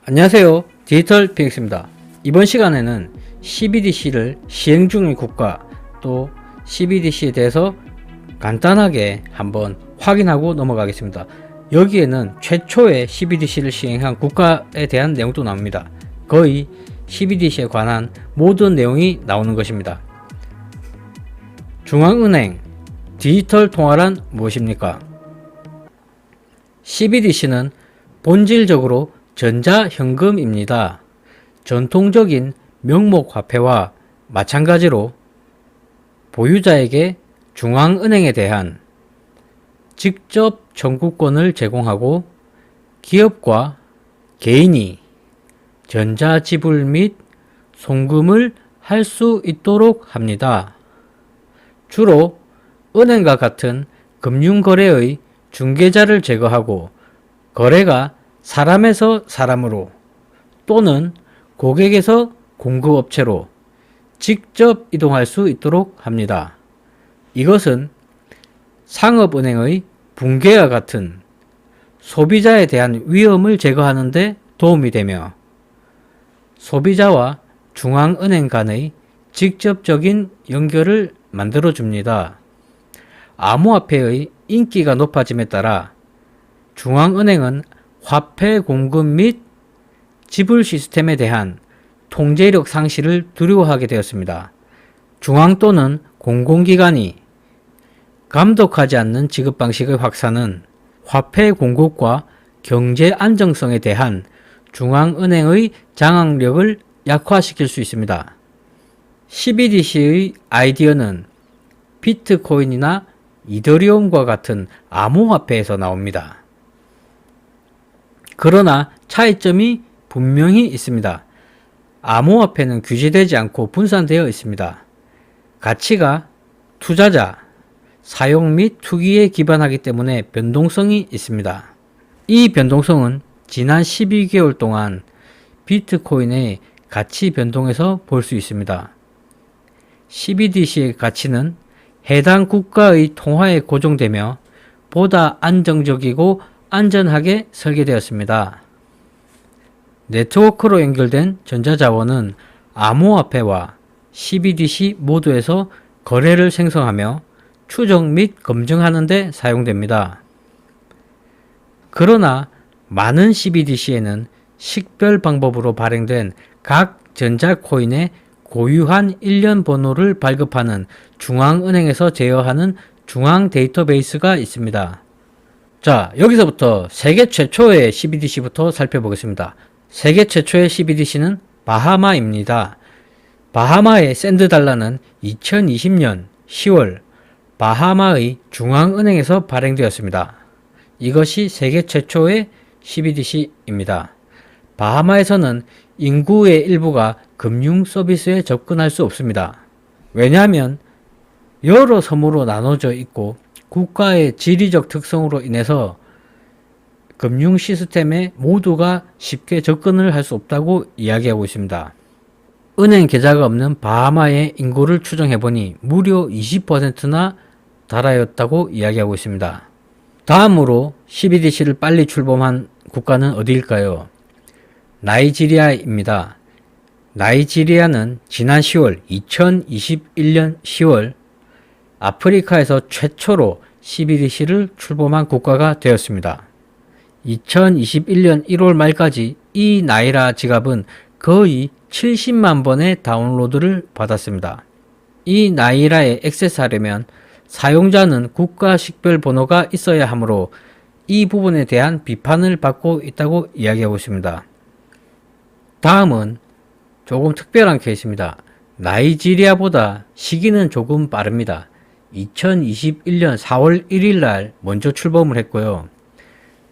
안녕하세요. 디지털 PX입니다. 이번 시간에는 CBDC를 시행 중인 국가 또 CBDC에 대해서 간단하게 한번 확인하고 넘어가겠습니다. 여기에는 최초의 CBDC를 시행한 국가에 대한 내용도 나옵니다. 거의 CBDC에 관한 모든 내용이 나오는 것입니다. 중앙은행 디지털 통화란 무엇입니까? CBDC는 본질적으로 전자현금입니다. 전통적인 명목화폐와 마찬가지로 보유자에게 중앙은행에 대한 직접 청구권을 제공하고 기업과 개인이 전자지불 및 송금을 할 수 있도록 합니다. 주로 은행과 같은 금융거래의 중개자를 제거하고 거래가 사람에서 사람으로 또는 고객에서 공급업체로 직접 이동할 수 있도록 합니다. 이것은 상업은행의 붕괴와 같은 소비자에 대한 위험을 제거하는 데 도움이 되며 소비자와 중앙은행 간의 직접적인 연결을 만들어줍니다. 암호화폐의 인기가 높아짐에 따라 중앙은행은 화폐 공급 및 지불 시스템에 대한 통제력 상실을 두려워하게 되었습니다. 중앙 또는 공공기관이 감독하지 않는 지급 방식의 확산은 화폐 공급과 경제 안정성에 대한 중앙은행의 장악력을 약화시킬 수 있습니다. CBDC의 아이디어는 비트코인이나 이더리움과 같은 암호화폐에서 나옵니다. 그러나 차이점이 분명히 있습니다. 암호화폐는 규제되지 않고 분산되어 있습니다. 가치가 투자자, 사용 및 투기에 기반하기 때문에 변동성이 있습니다. 이 변동성은 지난 12개월 동안 비트코인의 가치 변동에서 볼 수 있습니다. CBDC의 가치는 해당 국가의 통화에 고정되며 보다 안정적이고 안전하게 설계되었습니다. 네트워크로 연결된 전자자원은 암호화폐와 CBDC 모두에서 거래를 생성하며 추적 및 검증하는 데 사용됩니다. 그러나 많은 CBDC에는 식별 방법으로 발행된 각 전자코인의 고유한 일련 번호를 발급하는 중앙은행에서 제어하는 중앙 데이터베이스가 있습니다. 자, 여기서부터 세계 최초의 CBDC부터 살펴보겠습니다. 세계 최초의 CBDC는 바하마입니다. 바하마의 샌드달러는 2020년 10월 바하마의 중앙은행에서 발행되었습니다. 이것이 세계 최초의 CBDC입니다. 바하마에서는 인구의 일부가 금융 서비스에 접근할 수 없습니다. 왜냐하면 여러 섬으로 나눠져 있고 국가의 지리적 특성으로 인해서 금융 시스템에 모두가 쉽게 접근을 할 수 없다고 이야기하고 있습니다. 은행 계좌가 없는 바하마의 인구를 추정해보니 무려 20%나 달하였다고 이야기하고 있습니다. 다음으로 CBDC를 빨리 출범한 국가는 어디일까요? 나이지리아입니다. 나이지리아는 지난 10월 2021년 10월 아프리카에서 최초로 CBDC를 출범한 국가가 되었습니다. 2021년 1월 말까지 이 나이라 지갑은 거의 70만 번의 다운로드를 받았습니다. 이 나이라에 액세스하려면 사용자는 국가 식별 번호가 있어야 하므로 이 부분에 대한 비판을 받고 있다고 이야기하고 있습니다. 다음은 조금 특별한 케이스입니다. 나이지리아보다 시기는 조금 빠릅니다. 2021년 4월 1일 날 먼저 출범을 했고요.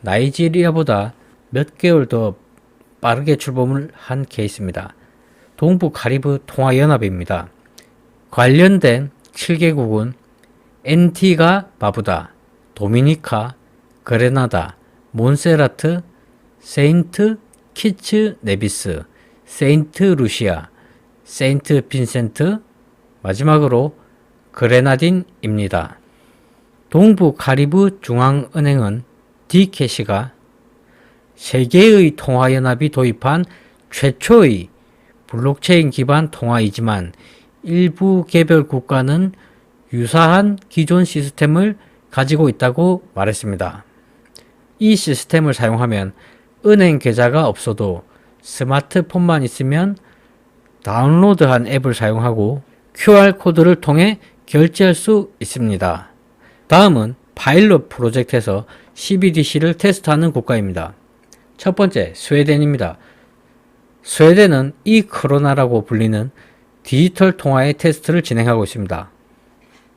나이지리아보다 몇 개월 더 빠르게 출범을 한 케이스입니다. 동부 카리브 통화연합입니다. 관련된 7개국은 앤티가 바부다, 도미니카, 그레나다, 몬세라트, 세인트 키츠 네비스, 세인트 루시아, 세인트 빈센트, 마지막으로 그레나딘입니다. 동부 카리브 중앙은행은 디캐시가 세계의 통화연합이 도입한 최초의 블록체인 기반 통화이지만 일부 개별 국가는 유사한 기존 시스템을 가지고 있다고 말했습니다. 이 시스템을 사용하면 은행 계좌가 없어도 스마트폰만 있으면 다운로드한 앱을 사용하고 QR코드를 통해 결제할 수 있습니다. 다음은 파일럿 프로젝트에서 CBDC를 테스트하는 국가입니다. 첫 번째, 스웨덴입니다. 스웨덴은 이크로나라고 불리는 디지털 통화의 테스트를 진행하고 있습니다.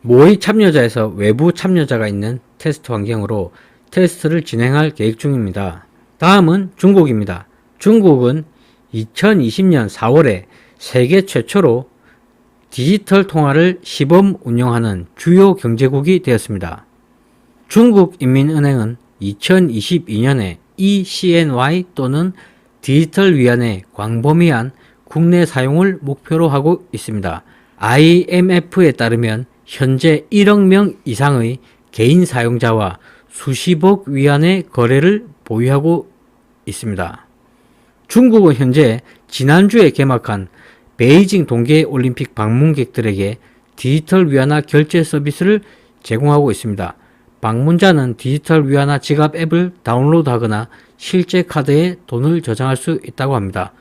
모의 참여자에서 외부 참여자가 있는 테스트 환경으로 테스트를 진행할 계획 중입니다. 다음은 중국입니다. 중국은 2020년 4월에 세계 최초로 디지털 통화를 시범 운영하는 주요 경제국이 되었습니다. 중국인민은행은 2022년에 eCNY 또는 디지털 위안의 광범위한 국내 사용을 목표로 하고 있습니다. IMF에 따르면 현재 1억 명 이상의 개인 사용자와 수십억 위안의 거래를 보유하고 있습니다. 중국은 현재 지난주에 개막한 베이징 동계올림픽 방문객들에게 디지털 위안화 결제 서비스를 제공하고 있습니다. 방문자는 디지털 위안화 지갑 앱을 다운로드하거나 실제 카드에 돈을 저장할 수 있다고 합니다.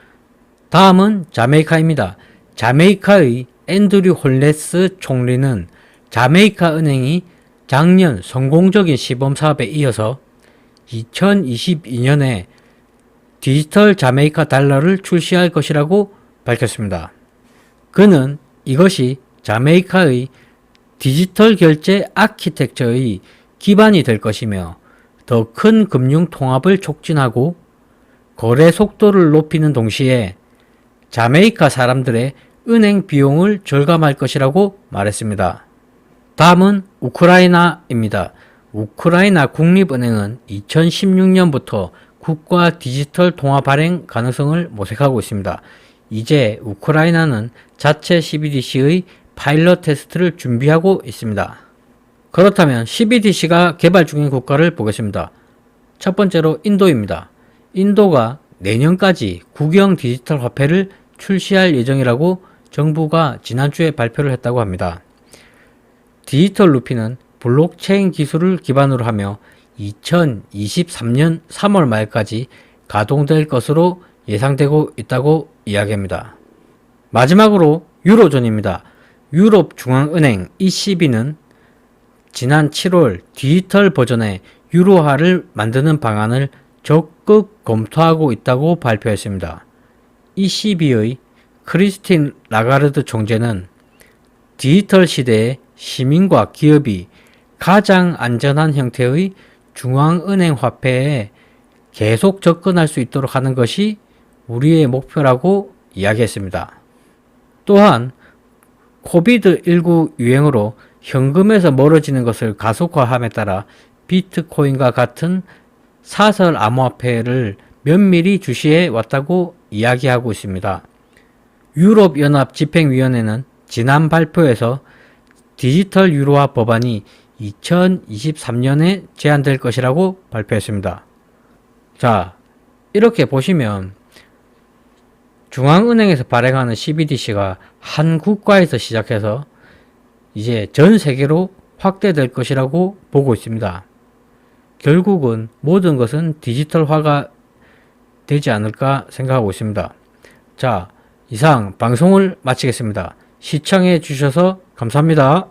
다음은 자메이카입니다. 자메이카의 앤드류 홀레스 총리는 자메이카 은행이 작년 성공적인 시범 사업에 이어서 2022년에 디지털 자메이카 달러를 출시할 것이라고 밝혔습니다. 그는 이것이 자메이카의 디지털 결제 아키텍처의 기반이 될 것이며 더 큰 금융 통합을 촉진하고 거래 속도를 높이는 동시에 자메이카 사람들의 은행 비용을 절감할 것이라고 말했습니다. 다음은 우크라이나입니다. 우크라이나 국립은행은 2016년부터 국가 디지털 통화 발행 가능성을 모색하고 있습니다. 이제 우크라이나는 자체 CBDC의 파일럿 테스트를 준비하고 있습니다. 그렇다면 CBDC가 개발 중인 국가를 보겠습니다. 첫 번째로 인도입니다. 인도가 내년까지 국영 디지털 화폐를 출시할 예정이라고 정부가 지난주에 발표를 했다고 합니다. 디지털 루피는 블록체인 기술을 기반으로 하며 2023년 3월 말까지 가동될 것으로 예상되고 있다고 이야기합니다. 마지막으로 유로존입니다. 유럽 중앙은행 ECB는 지난 7월 디지털 버전의 유로화를 만드는 방안을 적극 검토하고 있다고 발표했습니다. ECB의 크리스틴 라가르드 총재는 디지털 시대에 시민과 기업이 가장 안전한 형태의 중앙은행 화폐에 계속 접근할 수 있도록 하는 것이 우리의 목표라고 이야기했습니다. 또한 코비드19 유행으로 현금에서 멀어지는 것을 가속화함에 따라 비트코인과 같은 사설 암호화폐를 면밀히 주시해 왔다고 이야기하고 있습니다. 유럽연합 집행위원회는 지난 발표에서 디지털 유로화 법안이 2023년에 제안될 것이라고 발표했습니다. 자, 이렇게 보시면 중앙은행에서 발행하는 CBDC가 한 국가에서 시작해서 이제 전 세계로 확대될 것이라고 보고 있습니다. 결국은 모든 것은 디지털화가 되지 않을까 생각하고 있습니다. 자, 이상 방송을 마치겠습니다. 시청해 주셔서 감사합니다.